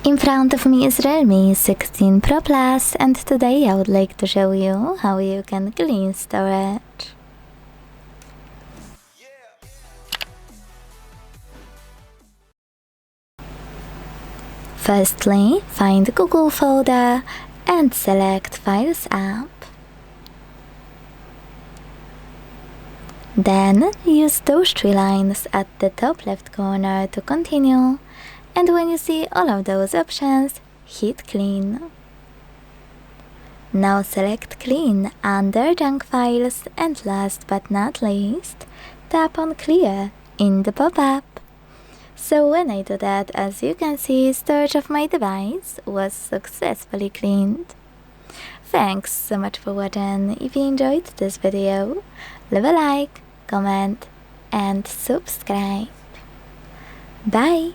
In front of me is REALME 16 Pro Plus, and today I would like to show you how you can clean storage. Firstly, find Google folder and select Files app. Then use those three lines at the top left corner to continue, and when you see all of those options, hit Clean. Now select Clean under Junk Files, and last but not least, tap on Clear in the pop-up. So when I do that, as you can see, storage of my device was successfully cleaned. Thanks so much for watching. If you enjoyed this video, leave a like, comment and subscribe. Bye!